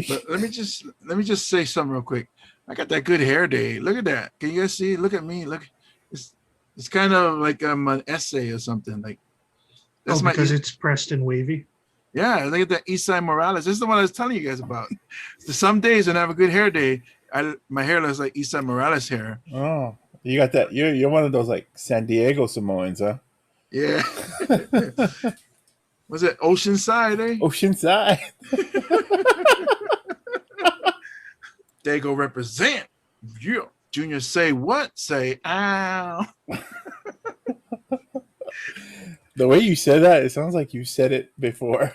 But let me just say something real quick. I got that good hair day. Look at that. Can you guys see? Look at me. Look, it's it's kind of like an essay or something. Like Oh, that's my because it's pressed and wavy. yeah. Look at that Eastside Morales. This is the one I was telling you guys about. So some days when I have a good hair day, my hair looks like Eastside Morales hair. Oh, you got that. You're one of those like San Diego Samoans, huh? Yeah. Was it Oceanside? Eh? Oceanside. They go represent. Yeah. Junior say what? Say ow. The way you said that, it sounds like you said it before.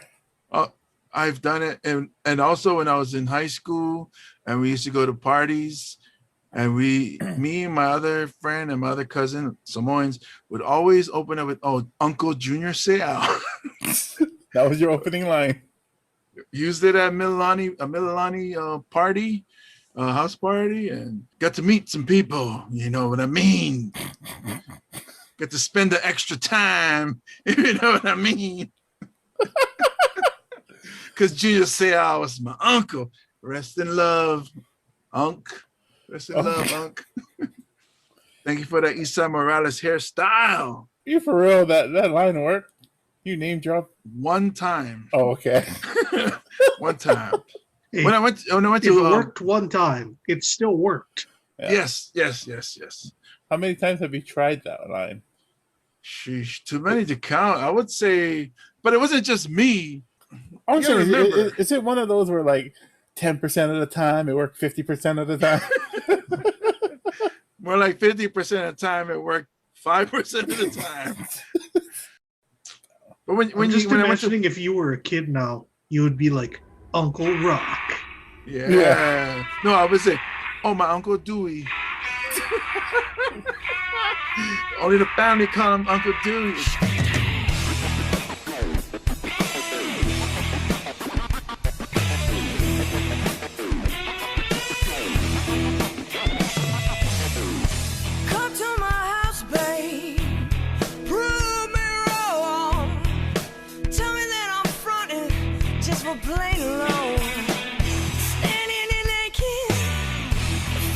Oh, I've done it, and also when I was in high school, and we used to go to parties, and me and my other friend and my other cousin Samoans would always open up with, "Oh, Uncle Junior say ow." That was your opening line. Used it at Mililani party, house party, and got to meet some people. You know what I mean? Get to spend the extra time. You know what I mean? Because Junior Seau was my uncle. Rest in love, Unc. Rest in love, Unc. Thank you for that Eastside Morales hairstyle. You for real? That line worked? You name drop? One time. Oh, okay. One time. Hey, When I went to if it worked one time, it still worked. Yeah. Yes. How many times have you tried that line? Sheesh, too many to count. I would say, but it wasn't just me. I'm You gotta saying, remember. is it one of those where like 10% of the time it worked 50% of the time? More like 50% of the time it worked 5% of the time. But when I'm just when I went to, imagining if you were a kid now, you would be like Uncle Rock. yeah. No, I would say, oh, my Uncle Dewey. Only the family call him Uncle Dewey. Come to my house, babe. Prove me wrong. Tell me that I'm fronting just for playing alone. Standing in naked,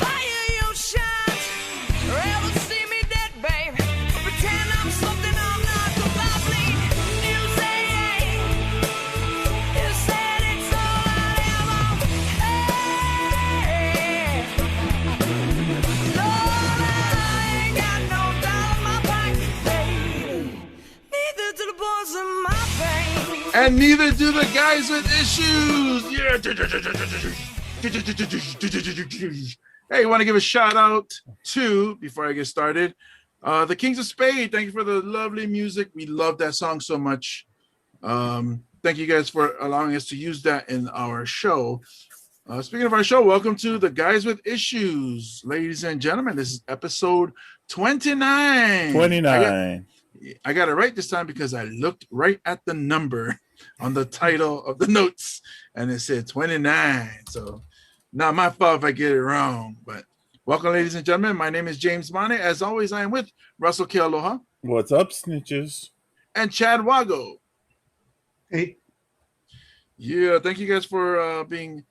fire your shot. Ever see me dead, babe? Pretend I'm something I'm not. 'Cause I bleed. You say you said it's all I ever. Hey. Lord, I ain't got no dollar in my pocket, baby. Neither do the boys in my veins. And neither do the guys with issues. Yeah. Hey, want to give a shout out to, before I get started, the Kings of Spade. Thank you for the lovely music. We love that song so much. Thank you guys for allowing us to use that in our show. Speaking of our show, welcome to the Guys with Issues. Ladies and gentlemen, this is episode 29. 29. I got it right this time because I looked right at the number on the title of the notes and it said 29. So not my fault if I get it wrong. But welcome, ladies and gentlemen. My name is James Mane. As always, I am with Russell Kealoha What's up, snitches? and Chad Wago. Hey, Yeah, thank you guys for being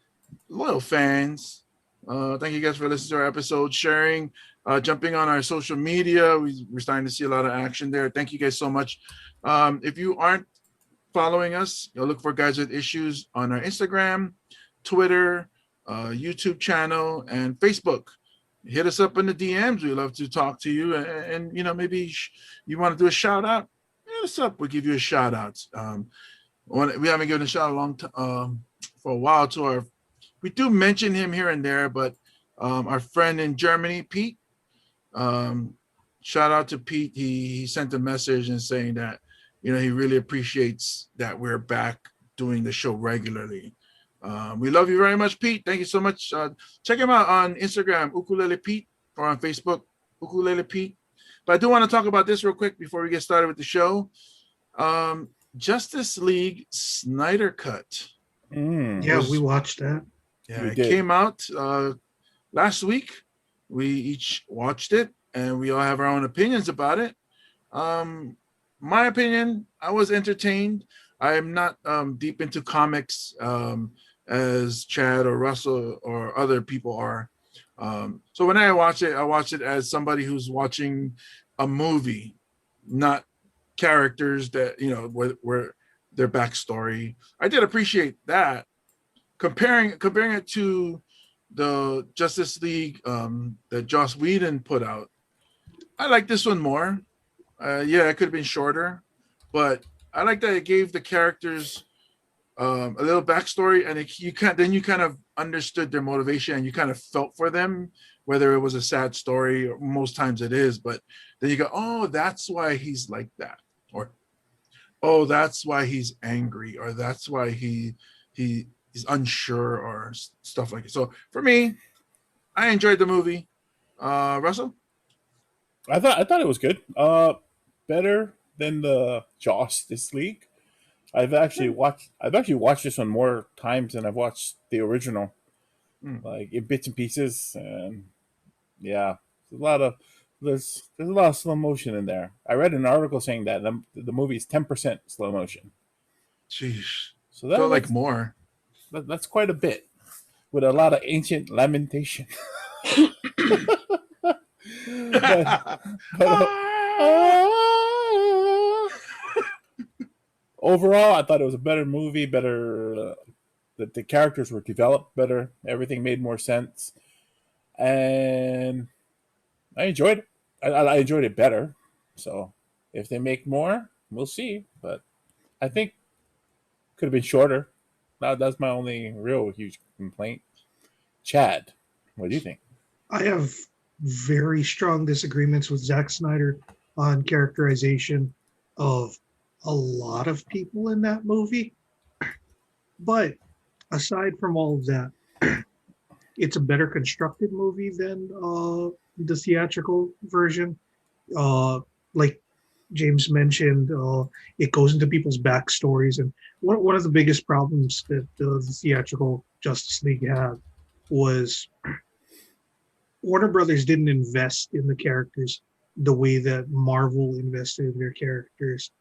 loyal fans. Thank you guys for listening to our episode, sharing, jumping on our social media. We're starting to see a lot of action there. Thank you guys so much. If you aren't following us, you'll look for Guys with Issues on our Instagram, Twitter, YouTube channel, and Facebook. Hit us up in the DMs. We'd love to talk to you. And you know, maybe you want to do a shout out, hit us up. We'll give you a shout out. We haven't given a shout out for a while to we do mention him here and there, but our friend in Germany, Pete, shout out to Pete. He sent a message and saying that, you know, he really appreciates that we're back doing the show regularly. We love you very much, Pete. Thank you so much. Check him out on Instagram, Ukulele Pete, or on Facebook, Ukulele Pete. But I do want to talk about this real quick before we get started with the show. Justice League Snyder Cut. yeah, we watched that. Yeah, We it did. came out last week. We each watched it, and we all have our own opinions about it. My opinion, I was entertained. I am not deep into comics, as Chad or Russell or other people are. So when I watch it as somebody who's watching a movie, not characters that, you know, where their backstory. I did appreciate that. Comparing it to the Justice League that Joss Whedon put out, I like this one more. Yeah, it could have been shorter, but I like that it gave the characters a little backstory, and you kind of understood their motivation, and you kind of felt for them, whether it was a sad story, or most times it is. But then you go, oh, that's why he's like that, or oh, that's why he's angry, or that's why he's unsure, or stuff like it. So for me, I enjoyed the movie. Russell? I thought it was good. Better than the Justice League. I've actually watched this one more times than I've watched the original, like in bits and pieces. And yeah, there's a lot of slow motion in there. I read an article saying that the movie is 10% slow motion. Jeez, So felt like more. That's quite a bit, with a lot of ancient lamentation. Overall, I thought it was a better movie. Better, the characters were developed better. Everything made more sense, and I enjoyed it. I enjoyed it better. So, if they make more, we'll see. But I think could have been shorter. That's my only real huge complaint. Chad, what do you think? I have very strong disagreements with Zack Snyder on characterization of a lot of people in that movie. But aside from all of that, it's a better constructed movie than the theatrical version. Like James mentioned, it goes into people's backstories. And one of the biggest problems that the theatrical Justice League had was Warner Brothers didn't invest in the characters the way that Marvel invested in their characters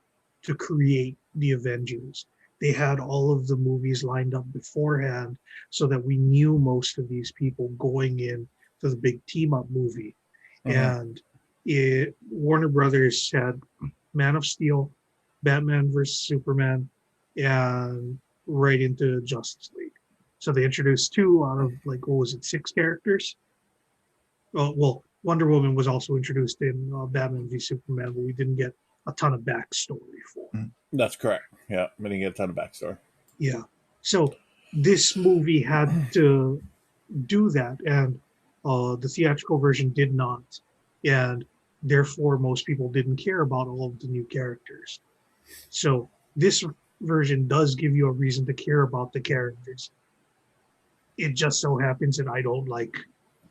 to create the Avengers. They had all of the movies lined up beforehand so that we knew most of these people going in to the big team up movie. And Warner Brothers had Man of Steel, Batman versus Superman, and right into Justice League. So they introduced 2 out of, like, what was it, 6 characters? Well, Wonder Woman was also introduced in Batman v Superman, but we didn't get a ton of backstory for. That's correct. Yeah, we didn't get a ton of backstory. Yeah. So this movie had to do that, and the theatrical version did not. And therefore, most people didn't care about all of the new characters. So this version does give you a reason to care about the characters. It just so happens that I don't like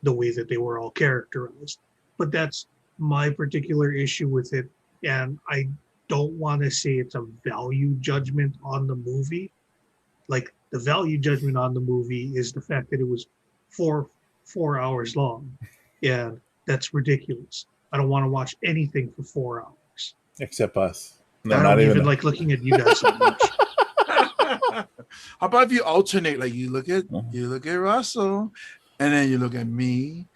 the way that they were all characterized. But that's my particular issue with it. And I don't want to say it's a value judgment on the movie. Like, the value judgment on the movie is the fact that it was four hours long. And that's ridiculous. I don't want to watch anything for 4 hours. Except us. No, I not don't even us. like looking at you guys so much. How about if you alternate? Like you look at Russell, and then you look at me,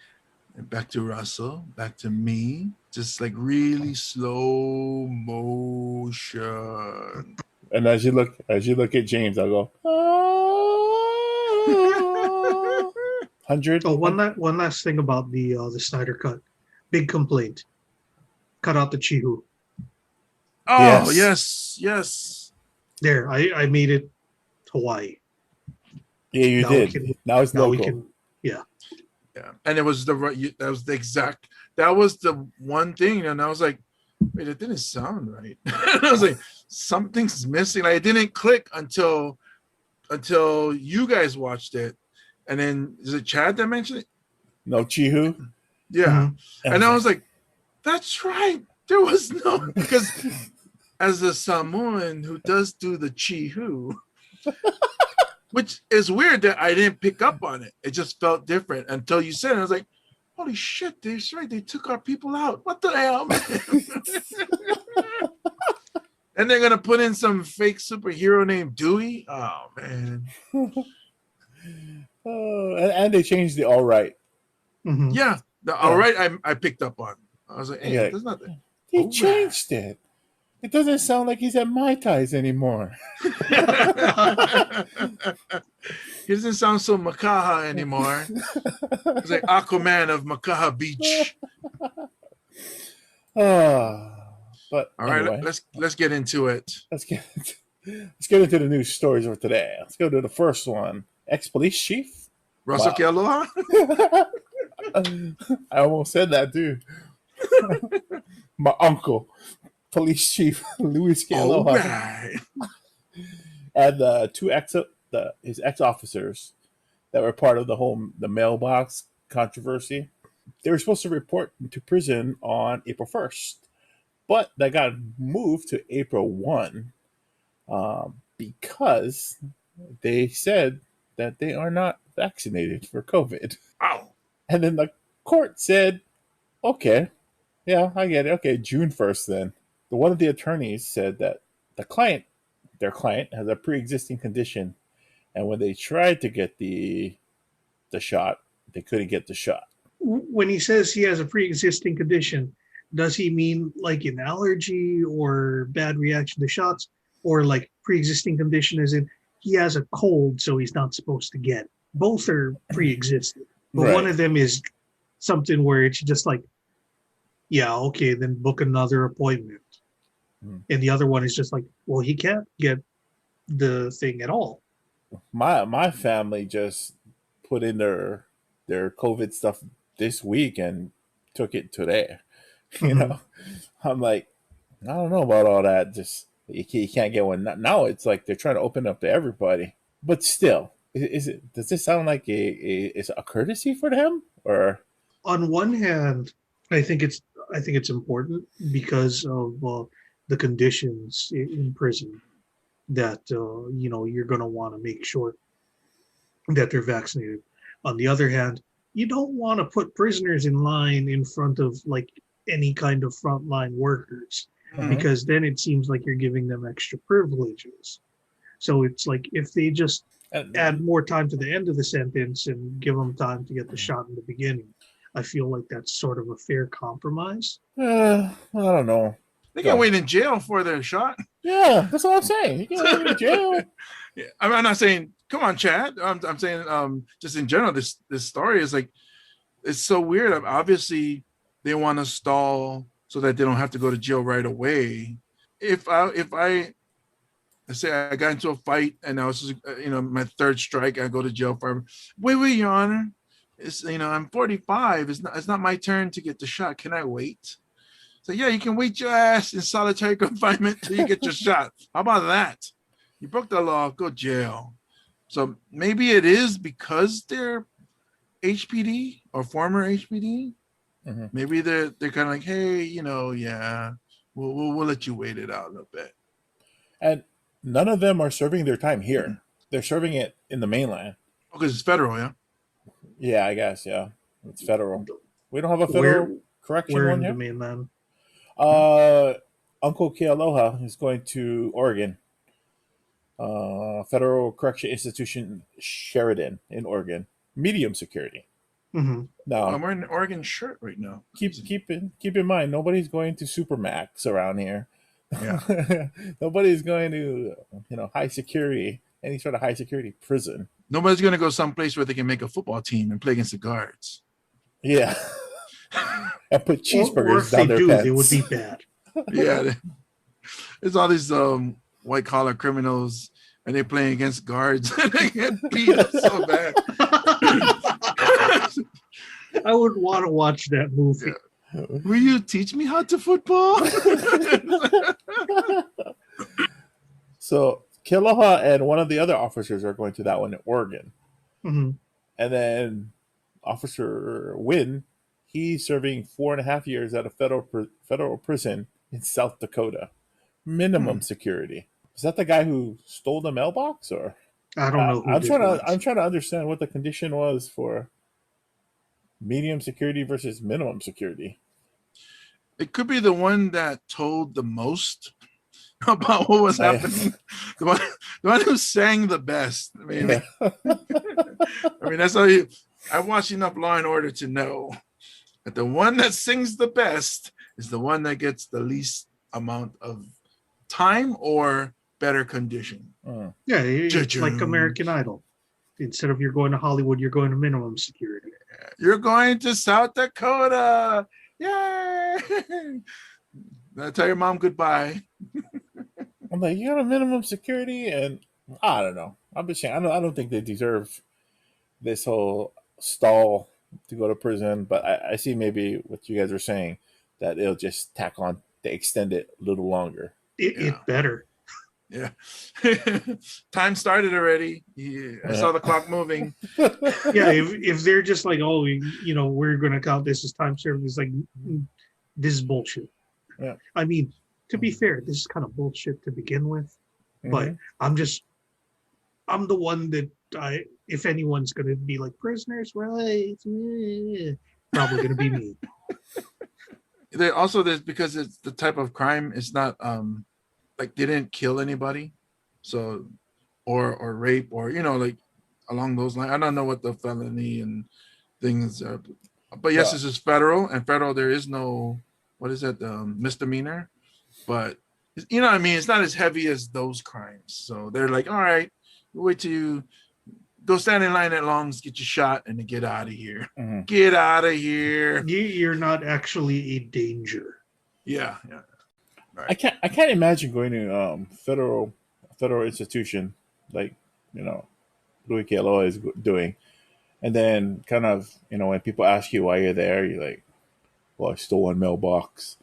and back to Russell, back to me, just like really slow motion. And as you look at James, I'll go 100. Oh, one last thing about the Snyder cut. Big complaint. Cut out the Chihu. Oh, yes. There, I made it Hawaii. Yeah, you Now did. Now it's local. Yeah, and it was that was the one thing, and I was like, wait, it didn't sound right. And I was like, something's missing. Like, it didn't click until you guys watched it, and then is it Chad that mentioned it? No Chihu. Yeah, Mm-hmm. and I was like, that's right. There was no, because as a Samoan who does do the Chihu, which is weird that I didn't pick up on it. It just felt different until you said it. I was like, holy shit, that's right. They took our people out. What the hell, man? And they're going to put in some fake superhero named Dewey? Oh, man. and they changed the all right. Mhm. Yeah, all right. I picked up on. I was like, hey, Yeah. there's nothing. He All changed it. It doesn't sound like he's at Mai Tais anymore. He doesn't sound so Makaha anymore. It's like Aquaman of Makaha Beach. But All right, anyway, let's get into it. let's get into the news stories of today. Let's go to the first one. Ex-police chief. Russell Wow. Kealoha? I almost said that too. My uncle, police chief Louis All Kealoha, right. and his ex-officers that were part of the mailbox controversy. They were supposed to report to prison on April 1st, but that got moved to April 1 because they said that they are not vaccinated for COVID. Wow. And then the court said, okay, yeah, I get it. Okay, June 1st then. One of the attorneys said that their client has a pre-existing condition, and when they tried to get the shot, they couldn't get the shot. When he says he has a pre-existing condition, does he mean like an allergy or bad reaction to shots, or like pre-existing condition as in he has a cold, so he's not supposed to get it? Both are pre-existing, but Right. one of them is something where it's just like, yeah, okay, then book another appointment. And the other one is just like, well, he can't get the thing at all. My family just put in their COVID stuff this week and took it today. You know, I'm like, I don't know about all that. Just you can't get one now. It's like they're trying to open up to everybody, but still, does this sound like is a courtesy for them or? On one hand, I think it's important because of the conditions in prison that you're going to want to make sure that they're vaccinated. On the other hand, you don't want to put prisoners in line in front of like any kind of frontline workers, because then it seems like you're giving them extra privileges. So it's like if they just add more time to the end of the sentence and give them time to get the shot in the beginning, I feel like that's sort of a fair compromise. I don't know. They can wait in jail for their shot. Yeah, that's what I'm saying. You can wait in jail. Yeah, I'm not saying, come on, Chad. I'm saying, just in general, this story is like, it's so weird. Obviously, they want to stall so that they don't have to go to jail right away. If I say I got into a fight and I was, my third strike, I go to jail for. Wait, Your Honor. It's I'm 45. It's not my turn to get the shot. Can I wait? So yeah, you can wait your ass in solitary confinement till you get your shot. How about that? You broke the law, go jail. So maybe it is because they're HPD or former HPD. Mm-hmm. Maybe they're kind of like, hey, yeah, we'll let you wait it out a little bit. And none of them are serving their time here. They're serving it in the mainland. Because it's federal, yeah. Yeah, I guess. Yeah, it's federal. We don't have a federal correction Where one in here. the mainland? Uncle Kealoha is going to Oregon. Federal Correction Institution, Sheridan in Oregon. Medium security. Mm-hmm. Now, I'm wearing an Oregon shirt right now. keep in mind, nobody's going to Supermax around here. Yeah. Nobody's going to high security, any sort of high security prison. Nobody's gonna go someplace where they can make a football team and play against the guards. Yeah. And put Or cheeseburgers if down they their do, pants. they would be bad. Yeah, there's all these white collar criminals, and they're playing against guards, and they get beat up so bad. I would want to watch that movie. Yeah. Will you teach me how to football? So Kealoha and one of the other officers are going to that one in Oregon. Mm-hmm. And then Officer Wynn, he's serving 4.5 years at a federal prison in South Dakota. Minimum security. Is that the guy who stole the mailbox, or? I don't know. I'm trying to understand what the condition was for medium security versus minimum security. It could be the one that told the most about what was happening. The one who sang the best. I mean, mean, that's how you. I watched enough Law and Order to know that the one that sings the best is the one that gets the least amount of time or better condition. Yeah, it's like Cha-ching. American Idol. Instead of you're going to Hollywood, you're going to minimum security. You're going to South Dakota. Yay! Now tell your mom goodbye. I'm like, you got a minimum security, and I don't know. I'm just saying, I don't think they deserve this whole stall to go to prison. But I see maybe what you guys are saying, that it'll just tack on to extend it a little longer. It better. Yeah. Time started already. I saw the clock moving. Yeah, if they're just like, oh, we're going to count this as time served, it's like, this is bullshit. Yeah. I mean, to be fair, this is kind of bullshit to begin with, but I'm the one that if anyone's going to be like prisoners' rights, probably going to be me. There's because it's the type of crime. It's not like they didn't kill anybody, so or rape or like along those lines. I don't know what the felony and things are, but yes, this is federal, and federal there is no misdemeanor, but what I mean. It's not as heavy as those crimes, so they're like, all right, we'll wait till you go stand in line at Long's, get your shot, and then get out of here. Get out of here. You're not actually a danger. Yeah. Right. I can't imagine going to federal institution like Louis Kealoha is doing, and then kind of when people ask you why you're there, you're like, well, I stole a mailbox.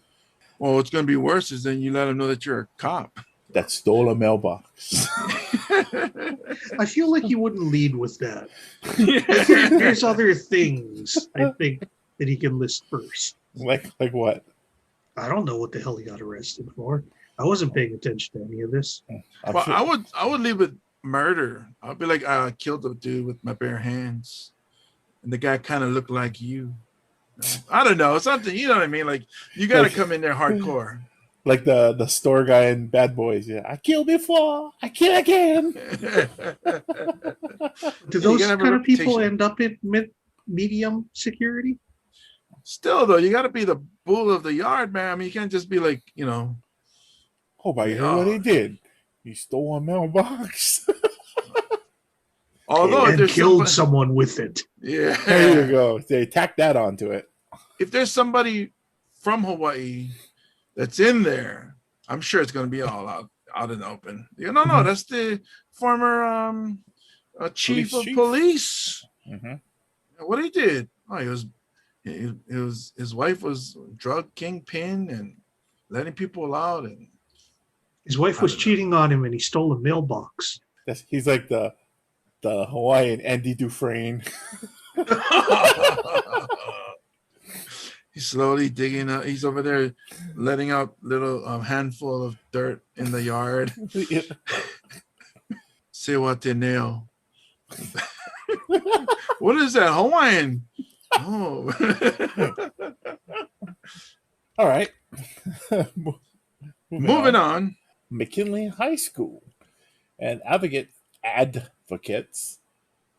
Well, what's going to be worse is then you let them know that you're a cop that stole a mailbox. I feel like you wouldn't lead with that. There's other things I think that he can list first. Like what? I don't know what the hell he got arrested for. I wasn't paying attention to any of this. Well, sure. I would leave with murder. I'd be like, I killed the dude with my bare hands, and the guy kind of looked like you. I don't know, something. You know what I mean? Like you got to come in there hardcore. Like the store guy in Bad Boys. Yeah, I killed before, I kill again. Do those kind of people end up in medium security? Still, though, you got to be the bull of the yard, man. I mean, you can't just be like, Oh, but you heard what he did? He stole a mailbox. Although and killed someone with it. Yeah. There you go. They tacked that onto it. If there's somebody from Hawaii that's in there, I'm sure it's going to be all out in the open. No, that's the former chief of police. What he did? Oh, his wife was a drug kingpin and letting people out, and his wife was cheating on him, and he stole a mailbox. He's like the Hawaiian Andy Dufresne. He's slowly digging up. He's over there letting out little handful of dirt in the yard. Sewa te neo. What is that? Hawaiian? Oh. All right. Moving on. McKinley High School and advocates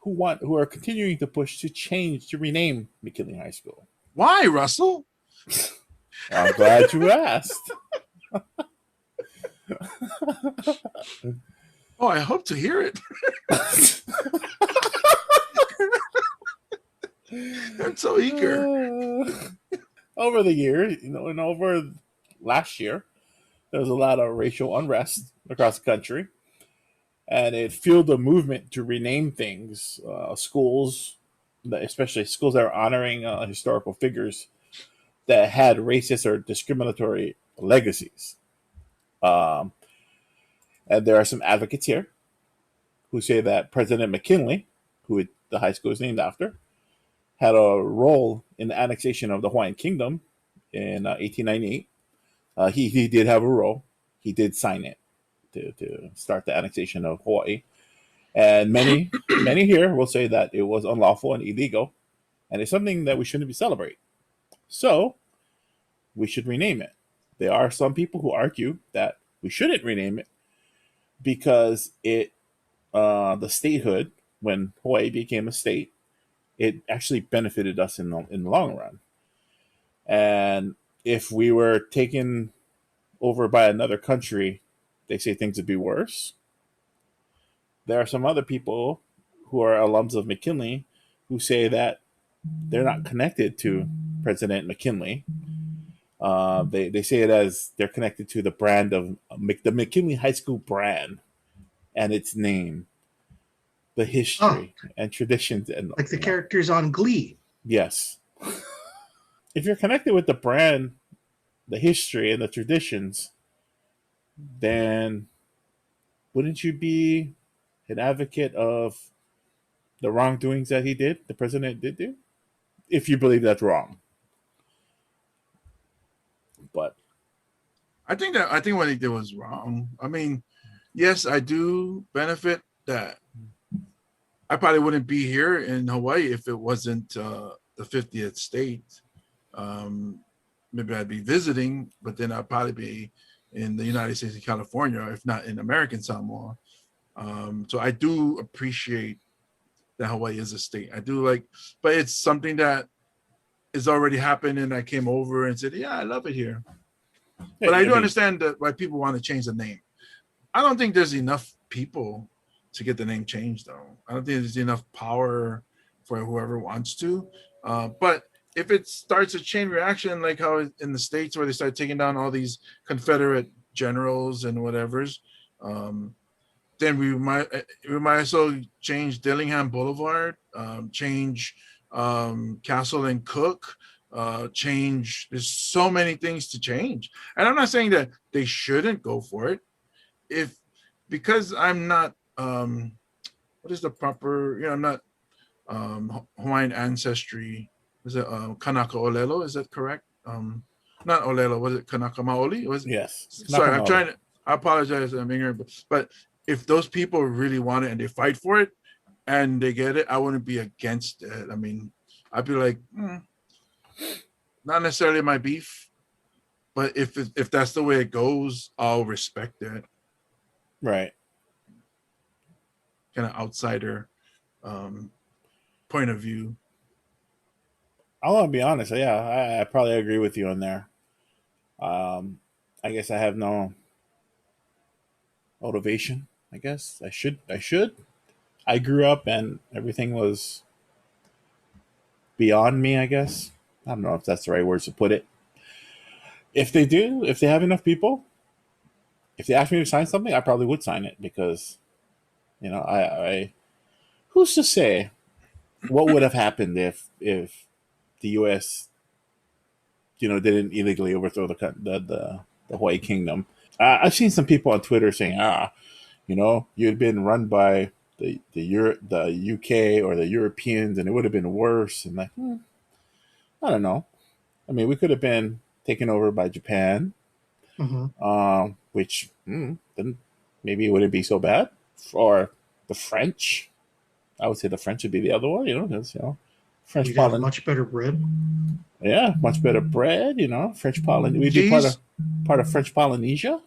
who are continuing to push to rename McKinley High School. Why, Russell? I'm glad you asked. Oh, I hope to hear it. I'm so eager. Over the years, and over last year, there was a lot of racial unrest across the country, and it fueled a movement to rename things, schools, especially schools that are honoring historical figures that had racist or discriminatory legacies. And there are some advocates here who say that President McKinley, who the high school is named after, had a role in the annexation of the Hawaiian Kingdom in 1898. He did have a role. He did sign it to start the annexation of Hawaii. And many here will say that it was unlawful and illegal, and it's something that we shouldn't be celebrating. So we should rename it. There are some people who argue that we shouldn't rename it because the statehood, when Hawaii became a state it actually benefited us in the long run. And if we were taken over by another country, they say things would be worse. There are some other people who are alums of McKinley who say that they're not connected to President McKinley. They say it as they're connected to the brand of the McKinley High School brand and its name, the history and traditions, and Like the characters on Glee. Yes. If you're connected with the brand, the history, and the traditions, then wouldn't you be an advocate of the wrongdoings that the president did do? If you believe that's wrong. But I think what he did was wrong. I mean, yes, I do benefit that. I probably wouldn't be here in Hawaii if it wasn't the 50th state. Maybe I'd be visiting, but then I'd probably be in the United States of California, if not in American Samoa. So I do appreciate that Hawaii is a state. I do like, but it's something that is already happened, and I came over and said, yeah, I love it here. But I do understand that why people want to change the name. I don't think there's enough people to get the name changed, though. I don't think there's enough power for whoever wants to. But if it starts a chain reaction, like how in the States where they start taking down all these Confederate generals and whatever's, then we might as well change Dillingham Boulevard, change Castle and Cook, change. There's so many things to change, and I'm not saying that they shouldn't go for it. Because I'm not what is the proper? I'm not Hawaiian ancestry. Is it Kanaka Olelo? Is that correct? Not Olelo. Was it Kanaka Maoli? Yes. Sorry, I'm trying to. I apologize. I'm ignorant, but if those people really want it and they fight for it and they get it, I wouldn't be against it. I mean, I'd be like, not necessarily my beef, but if that's the way it goes, I'll respect it. Right. Kind of outsider point of view. I want to be honest. Yeah, I probably agree with you on there. I guess I have no motivation. I guess I should. I grew up and everything was beyond me, I guess. I don't know if that's the right words to put it. If they have enough people, if they ask me to sign something, I probably would sign it because, I who's to say what would have happened if the U.S. didn't illegally overthrow the Hawaii Kingdom. I've seen some people on Twitter saying, you'd been run by the UK or the Europeans, and it would have been worse. And like, I don't know. I mean, we could have been taken over by Japan, which then maybe it wouldn't be so bad. Or the French. I would say the French would be the other one. French We'd have much better bread. Yeah, much better bread. French Polynesia. We'd be part of French Polynesia.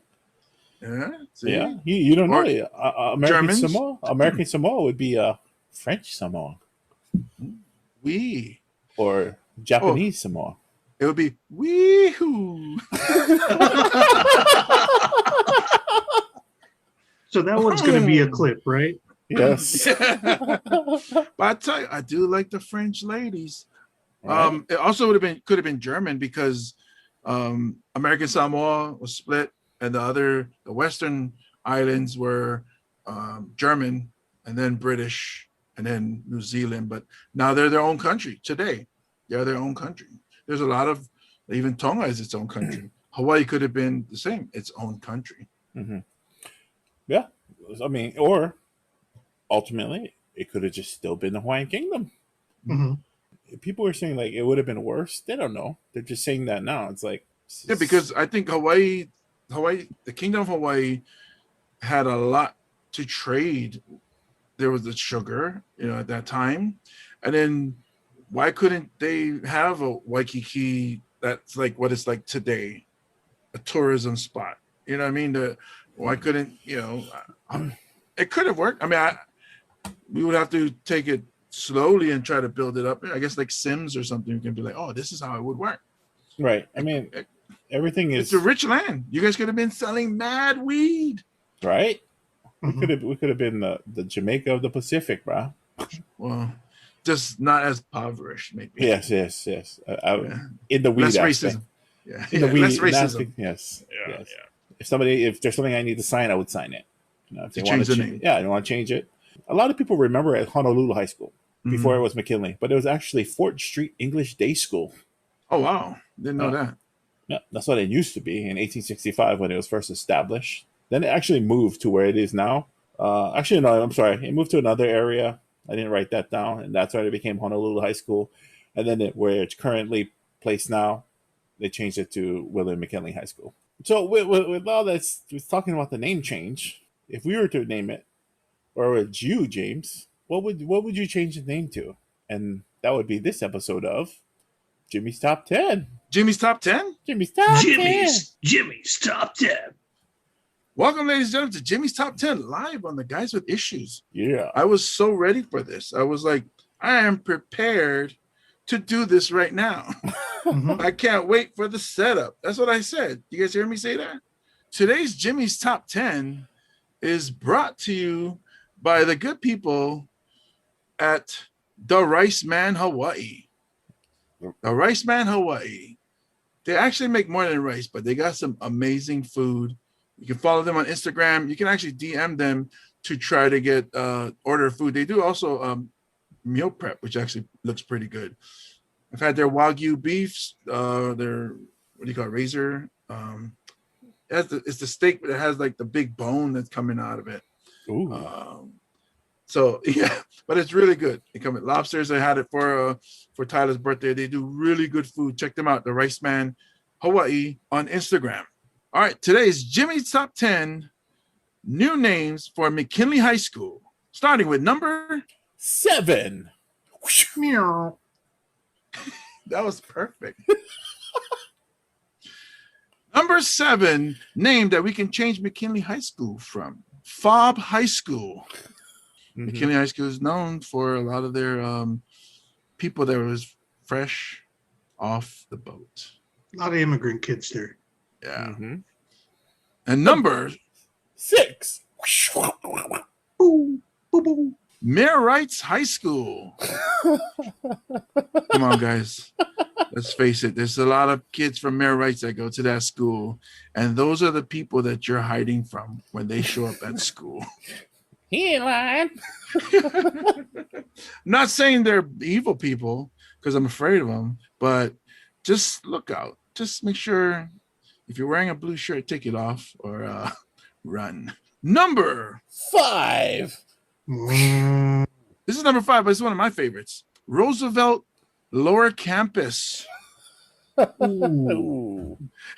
Yeah. Yeah. You don't know it. American Germans. Samoa. American Samoa would be French Samoa. Or Japanese Samoa. It would be wee-hoo. So that one's going to be a clip, right? Yes. But I tell you, I do like the French ladies. Right. It also could have been German because American Samoa was split, and the Western islands were German, and then British, and then New Zealand. But now they're their own country today. They're their own country. There's a lot of, even Tonga is its own country. Hawaii could have been the same, its own country. Mm-hmm. Yeah. I mean, or ultimately, it could have just still been the Hawaiian Kingdom. Mm-hmm. People are saying like it would have been worse. They don't know. They're just saying that now. It's like, yeah, because I think Hawaii, the Kingdom of Hawaii had a lot to trade. There was the sugar, at that time. And then why couldn't they have a Waikiki that's like what it's like today, a tourism spot? You know what I mean? Why couldn't, it could have worked. I mean, we would have to take it slowly and try to build it up. I guess like Sims or something, you can be like, oh, this is how it would work. Right. I mean, everything It's is a rich land. You guys could have been selling mad weed. right. Mhm. We could have been the Jamaica of the Pacific, bro. Well, just not as impoverished, maybe. Yes. Yeah. In the weed Less aspect. racism. Yeah. In the Yeah, weed less in that racism. aspect, yes. Yeah, Yes. yeah. If there's something I need to sign, I would sign it. You know, if To they want change to the name. Yeah, they want to change it. A lot of people remember it at Honolulu High School before Mhm. it was McKinley, but it was actually Fort Street English Day School. Oh wow, didn't know that. Yeah, that's what it used to be in 1865 when it was first established. Then it actually moved to where it is now. Actually, no, I'm sorry. It moved to another area. I didn't write that down, and that's why it became Honolulu High School. And then where it's currently placed now, they changed it to William McKinley High School. So with all this, we're talking about the name change. If we were to name it, or it's you, James, what would you change the name to? And that would be this episode of Jimmy's Top 10. Jimmy's Top 10? Jimmy's Top 10. Jimmy's Top 10. Welcome, ladies and gentlemen, to Jimmy's Top 10 live on the Guys with Issues. Yeah. I was so ready for this. I was like, I am prepared to do this right now. Mhm. I can't wait for the setup. That's what I said. You guys hear me say that? Today's Jimmy's Top 10 is brought to you by the good people at the Rice Man Hawaii. The Rice Man Hawaii. They actually make more than rice, but they got some amazing food. You can follow them on Instagram. You can actually DM them to try to get order food. They do also meal prep, which actually looks pretty good. I've had their Wagyu beefs, their, what do you call it, razor? It's the steak that has like the big bone that's coming out of it. Ooh. So yeah, but it's really good. They come with lobsters. I had it for Tyler's birthday. They do really good food. Check them out, the Rice Man Hawaii on Instagram. All right, today's Jimmy's Top 10 new names for McKinley High School, starting with number 7. Meow. That was perfect. Number 7, name that we can change McKinley High School from Fob High School. Mhm. McKinley High School is known for a lot of their people that was fresh off the boat. A lot of immigrant kids there. Yeah. Mhm. And number 6. Boo, boo, boo. Marites High School. Come on, guys. Let's face it. There's a lot of kids from Marites that go to that school, and those are the people that you're hiding from when they show up at school. He ain't lying. Not saying they're evil people because I'm afraid of them, but just look out. Just make sure if you're wearing a blue shirt, take it off or run. Number 5. Meow. This is number 5, but it's one of my favorites. Roosevelt Lower Campus. Ooh, Ooh.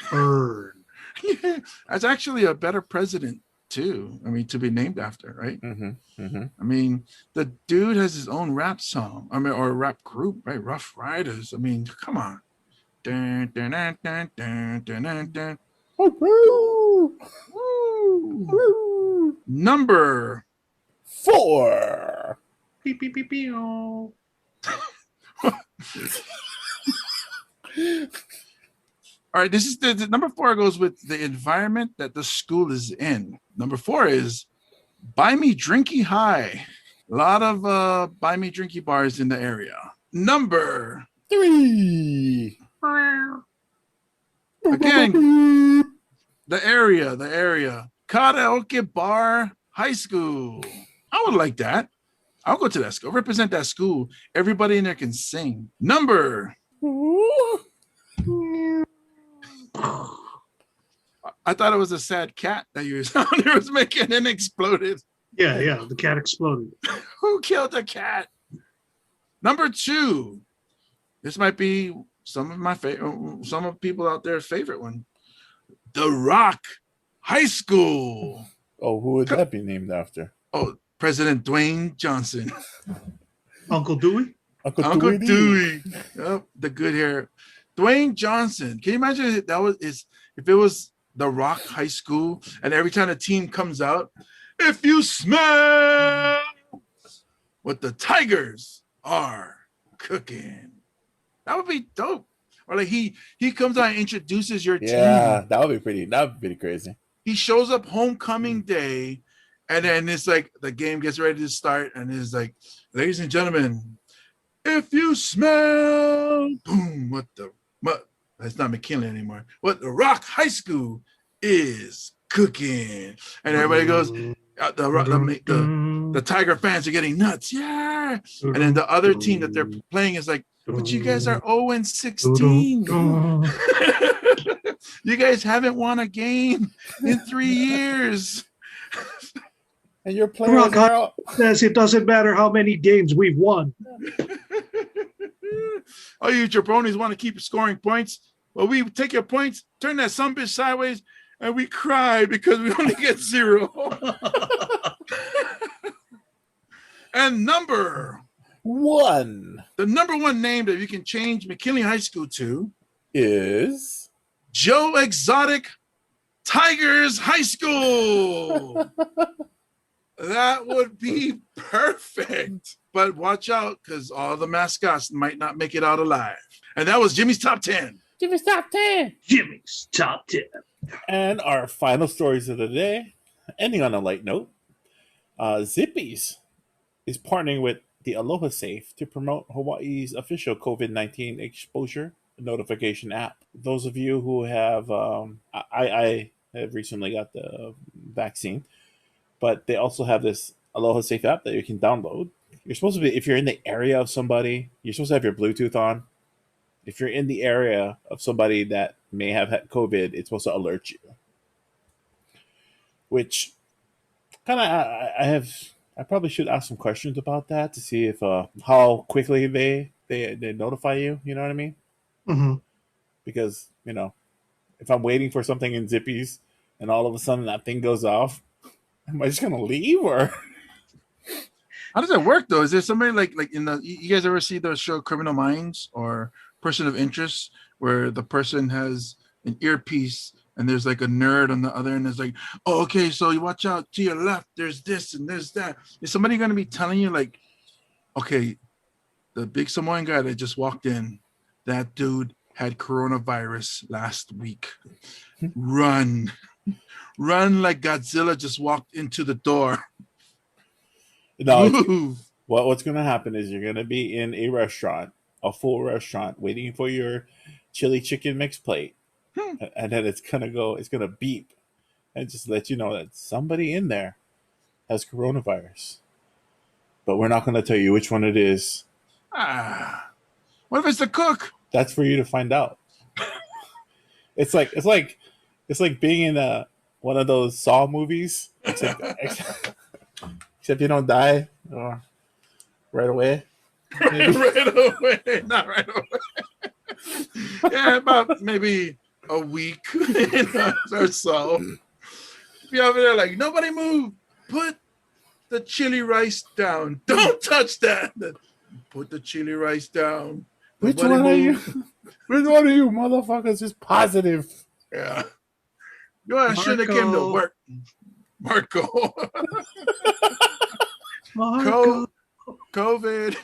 burn. Yeah, that's actually a better president too. I mean, to be named after, right? Mm-hmm. Mm-hmm. I mean, the dude has his own rap song. I mean, or a rap group, right? Rough Riders. I mean, come on. Dun, dun, dun, dun, dun, dun, dun, dun. Woo. Number 4. Beep, beep, beep, beep. Oh. All right, this is the number 4 goes with the environment that the school is in. Number 4 is Buy Me Drinky High. A lot of Buy Me Drinky bars in the area. Number 3. Again, the area. Karaoke Bar High School. I would like that. I'll go to that school. Represent that school. Everybody in there can sing. Number. I thought it was a sad cat that you was making and exploded. Yeah, the cat exploded. Who killed the cat? Number 2. This might be some of people out there's favorite one. The Rock High School. Oh, who would that be named after? Oh, President Dwayne Johnson. Uncle Dewey? Uncle Dewey. Yep, the good hair. Dwayne Johnson. Can you imagine if it was the Rock High School and every time a team comes out, if you smell what the Tigers are cooking. That would be dope. Or like he comes out and introduces your Yeah, team. that would be pretty crazy. He shows up homecoming day, and then it's like the game gets ready to start, and it's like, ladies and gentlemen, if you smell boom, what that's not McKinley anymore. What the Rock High School is cooking, and everybody goes. The Tiger fans are getting nuts, yeah. And then the other team that they're playing is like, but you guys are 0-16. You guys haven't won a game in 3 years. And your players are says it doesn't matter how many games we've won. Oh, you jabronis want to keep scoring points? Well, we take your points, turn that sumbitch sideways, and we cry because we only get 0. And number 1 the number 1 name that you can change McKinley High School to is Joe Exotic Tigers High School. That would be perfect. But watch out, because all the mascots might not make it out alive. And that was Jimmy's Top 10. Jimmy's Top 10. Jimmy's Top 10. And our final stories of the day, ending on a light note, Zippy's is partnering with the Aloha Safe to promote Hawaii's official COVID-19 exposure notification app. Those of you who have, I have recently got the vaccine, but they also have this Aloha Safe app that you can download. You're supposed to be, if you're in the area of somebody, you're supposed to have your Bluetooth on. If you're in the area of somebody that may have had COVID, it's supposed to alert you. Which kind of, I probably should ask some questions about that to see if how quickly they notify you. You know what I mean? Mm-hmm. Because if I'm waiting for something in Zippy's and all of a sudden that thing goes off, am I just gonna leave or? How does that work though? Is there somebody like in the you guys ever see the show Criminal Minds or Person of Interest where the person has an earpiece and there's like a nerd on the other end is like, oh, okay, so you watch out to your left, there's this and there's that. Is somebody gonna be telling you like, okay, the big Samoan guy that just walked in, that dude had coronavirus last week. Run like Godzilla just walked into the door. No, what's going to happen is you're going to be in a restaurant, a full restaurant, waiting for your chili chicken mix plate. And then it's going to beep and just let you know that somebody in there has coronavirus. But we're not going to tell you which one it is. What if it's the cook? That's for you to find out. It's like being in one of those Saw movies, except you don't die right away. Right away, not right away. Yeah, about maybe a week or so. Be over there like nobody move. Put the chili rice down. Don't touch that. Put the chili rice down. Which one are you? Which one of you motherfuckers is positive? Yeah. You I should have came to work. Marco. COVID.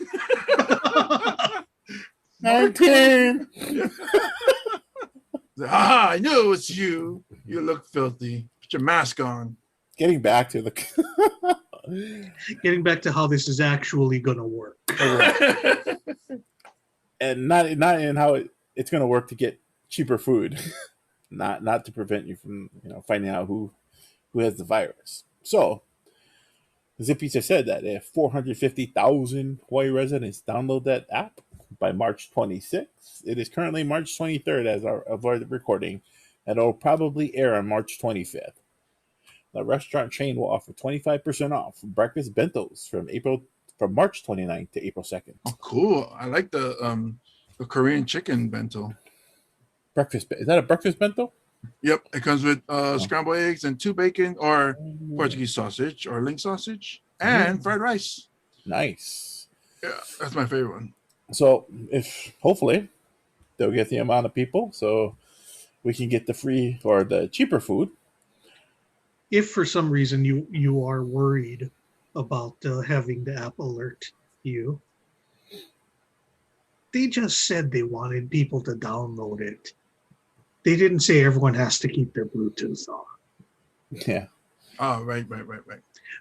19. I knew it was you. You look filthy. Put your mask on. Getting back to how this is actually going to work. And not in how it's going to work to get cheaper food, not to prevent you from finding out who has the virus. So, Zippy's have said that if 450,000 Hawaii residents download that app by March 26th, it is currently March 23rd as of our recording, and it'll probably air on March 25th. The restaurant chain will offer 25% off breakfast bentos from March 29th to April 2nd. Oh, cool. I like the Korean chicken bento. Breakfast. Is that a breakfast bento? Yep. It comes with scrambled eggs and 2 bacon or Portuguese sausage or link sausage and fried rice. Nice. Yeah, that's my favorite one. So hopefully they'll get the amount of people so we can get the free or the cheaper food. If for some reason you are worried about having the app alert you, They just said they wanted people to download it. They didn't say everyone has to keep their Bluetooth on. Yeah. Oh, right. But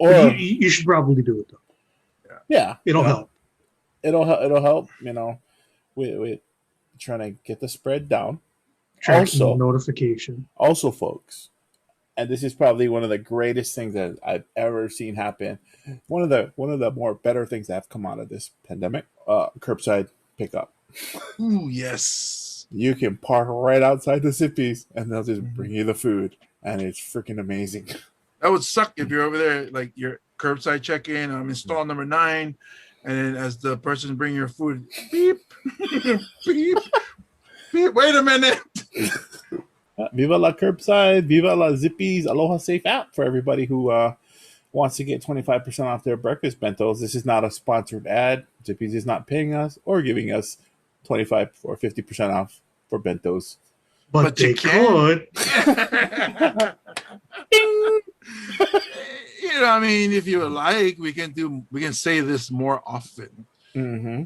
Or you should probably do it though. yeah, It'll help. It'll help. We trying to get the spread down. Tracking notification. Also, folks, and this is probably one of the greatest things that I've ever seen happen. One of the more better things that have come out of this pandemic, curbside pickup. Ooh, yes. You can park right outside the Zippies, and they'll just bring you the food, and it's freaking amazing. That would suck if you're over there, like your curbside check-in. I'm in stall number 9, and then as the person bringing your food, beep, beep, beep. Wait a minute. Viva la curbside, viva la Zippies, Aloha Safe app for everybody who wants to get 25% off their breakfast bentos. This is not a sponsored ad. Zippies is not paying us or giving us 25 or 50% off for bentos. But they could. I mean, if you would like, we can say this more often. Mm-hmm.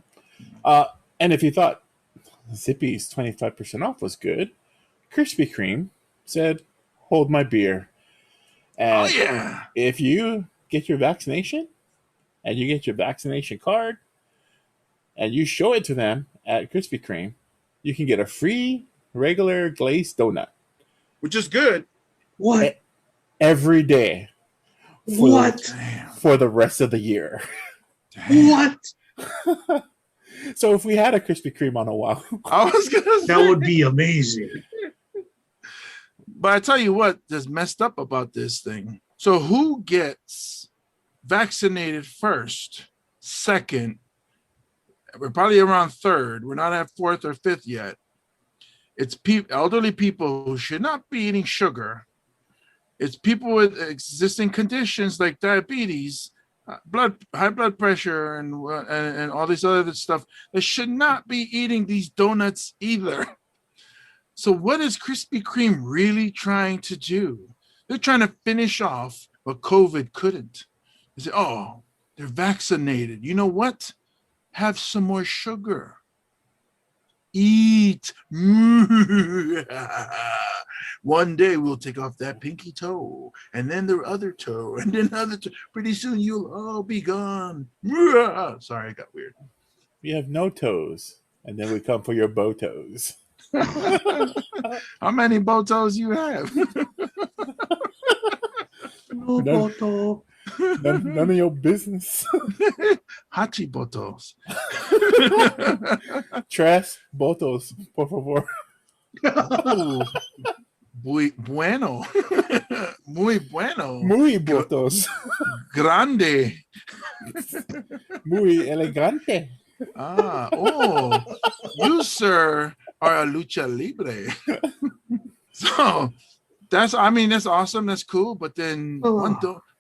And if you thought Zippy's 25% off was good, Krispy Kreme said, "Hold my beer." And if you get your vaccination and you get your vaccination card and you show it to them at Krispy Kreme, you can get a free regular glazed donut, which is good. What? Every day. For the rest of the year. What? So if we had a Krispy Kreme on a while, I was gonna say that would be amazing. But I tell you what, is messed up about this thing. So who gets vaccinated first, second? We're probably around third. We're not at fourth or fifth yet. It's elderly people who should not be eating sugar. It's people with existing conditions like diabetes, high blood pressure, and all this other stuff that should not be eating these donuts either. So what is Krispy Kreme really trying to do? They're trying to finish off what COVID couldn't. They say, oh, they're vaccinated. You know what? Have some more sugar. Eat. One day we'll take off that pinky toe, and then the other toe, and then other toe. Pretty soon you'll all be gone. Sorry, I got weird. We have no toes, and then we come for your bow toes. How many botos you have? No boto. None of your business. Hachi botos. Tres botos, por favor. Muy bueno. Muy bueno. Muy botos. Grande. Muy elegante. You, sir, are a lucha libre. So that's awesome. That's cool. But then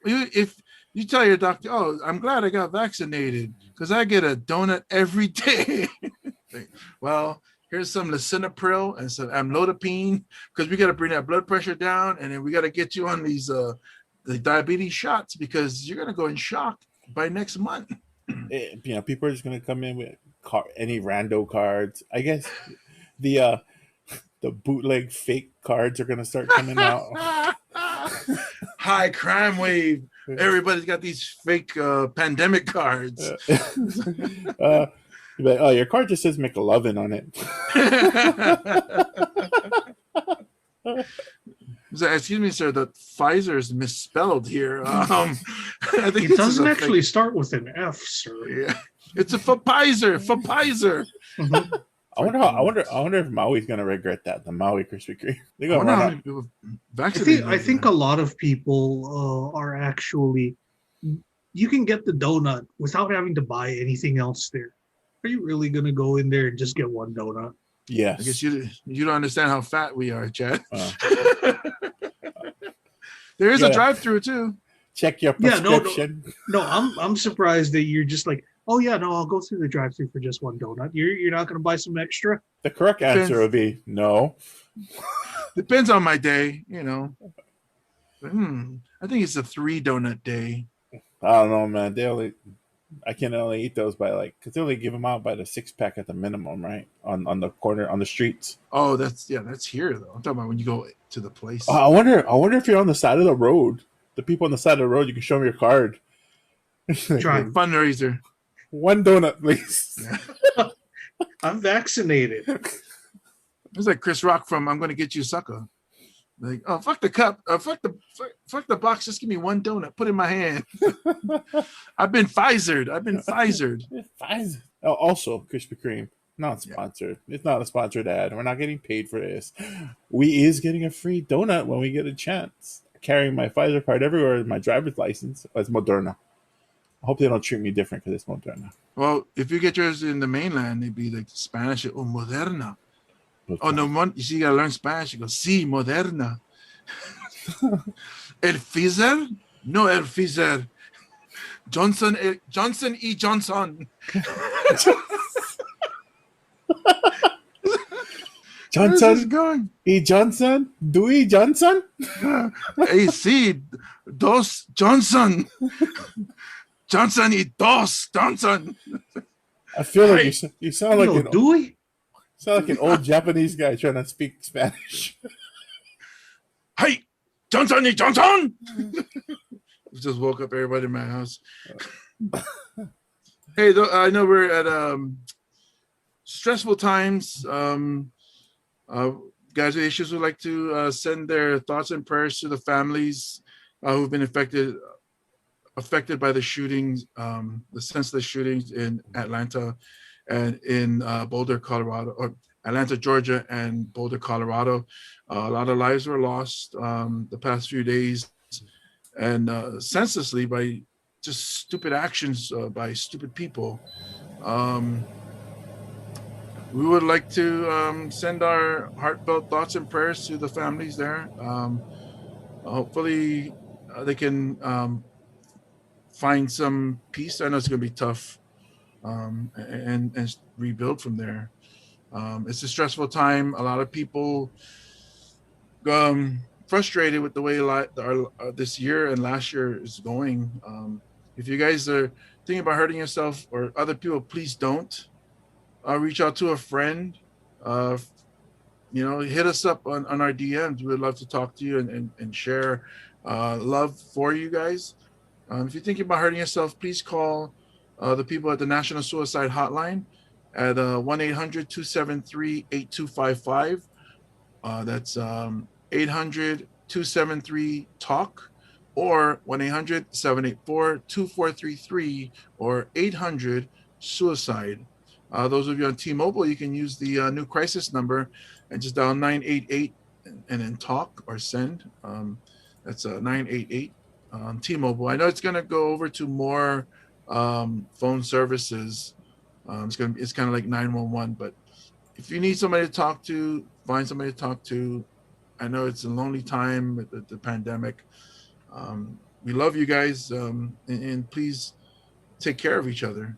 if you tell your doctor, oh, I'm glad I got vaccinated because I get a donut every day. Well, here's some lisinopril and some amlodipine because we got to bring that blood pressure down, and then we got to get you on these the diabetes shots because you're gonna go in shock by next month. People are just gonna come in with any rando cards. I guess the bootleg fake cards are gonna start coming out. High crime wave. Everybody's got these fake pandemic cards. Like, oh, your card just says McLovin on it. Excuse me, sir. The Pfizer is misspelled here. I think it doesn't actually start with an F, sir. Yeah, it's a Pfizer. Pfizer. Mm-hmm. I wonder if Maui's gonna regret that. The Maui Krispy Kreme. They're gonna run out. I think a lot of people are actually. You can get the donut without having to buy anything else there. Are you really gonna go in there and just get one donut? Yes. I guess you don't understand how fat we are, Chad. There is a drive-through too. Check your prescription. No, I'm surprised that you're just like, oh yeah, no, I'll go through the drive-through for just one donut. You're not going to buy some extra? The correct answer would be no. Depends on my day, I think it's a 3 donut day. I don't know, man. I can only eat those by because they only give them out by the 6-pack at the minimum, right? On the corner on the streets. Oh, that's here though. I'm talking about when you go to the place. I wonder if you're on the side of the road. The people on the side of the road, you can show them your card. Try. Fundraiser. 1 donut, please. Yeah. I'm vaccinated. It's like Chris Rock from "I'm Gonna Get You, Sucker." Like, oh, fuck the cup, fuck the box. Just give me 1 donut. Put it in my hand. I've been Pfizered. Pfizer. Oh, also, Krispy Kreme, not sponsored. Yeah. It's not a sponsored ad. We're not getting paid for this. We is getting a free donut when we get a chance. Carrying my Pfizer card everywhere, my driver's license. It's Moderna. I hope they don't treat me different because it's Moderna. Well, if you get yours in the mainland, it'd be like Spanish. Oh, Moderna. Oh, no, you see, you gotta learn Spanish. You go, sí, Moderna. El Pfizer? No, El Pfizer. Johnson E. Johnson. Johnson going? E. Johnson? Dewey Johnson? Hey, sí, dos Johnson. Johnson y dos Johnson. I feel like you sound like Dewey? Sound like an old Japanese guy trying to speak Spanish. Hey, Johnson y Johnson! Just woke up everybody in my house. Hey, I know we're at stressful times. Guys with issues would like to send their thoughts and prayers to the families who've been affected by the shootings, the senseless shootings in Atlanta and in Boulder, Colorado, or Atlanta, Georgia, and Boulder, Colorado. A lot of lives were lost the past few days, and senselessly by just stupid actions by stupid people. We would like to send our heartfelt thoughts and prayers to the families there. Hopefully, they can find some peace. I know it's going to be tough, and rebuild from there. It's a stressful time. A lot of people frustrated with the way this year and last year is going. If you guys are thinking about hurting yourself or other people, please don't. Reach out to a friend. Hit us up on our DMs. We'd love to talk to you and share love for you guys. If you're thinking about hurting yourself, please call the people at the National Suicide Hotline at 1-800-273-8255. That's 800-273-TALK or 1-800-784-2433 or 800-SUICIDE. Those of you on T-Mobile, you can use the new crisis number and just dial 988 and then talk or send. That's 988 on T-Mobile. I know it's going to go over to more phone services. It's kind of like 911, but if you need somebody to talk to, find somebody to talk to. I know it's a lonely time with the pandemic. We love you guys, and please take care of each other.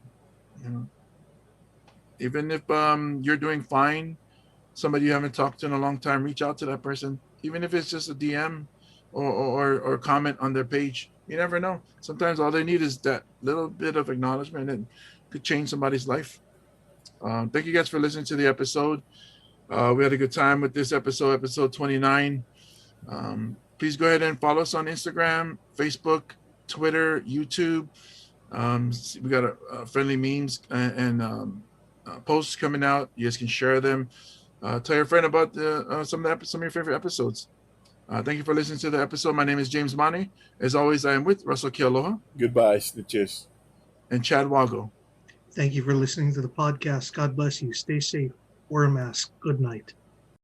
Even if you're doing fine, somebody you haven't talked to in a long time, reach out to that person. Even if it's just a DM or comment on their page. You never know. Sometimes all they need is that little bit of acknowledgement and could change somebody's life. Thank you guys for listening to the episode. We had a good time with this episode 29. Please go ahead and follow us on Instagram, Facebook, Twitter, YouTube. We got friendly memes and posts coming out. You guys can share them. Tell your friend about some of your favorite episodes. Thank you for listening to the episode. My name is James Mane. As always, I am with Russell Kealoha. Goodbye, snitches. And Chad Wago. Thank you for listening to the podcast. God bless you. Stay safe. Wear a mask. Good night.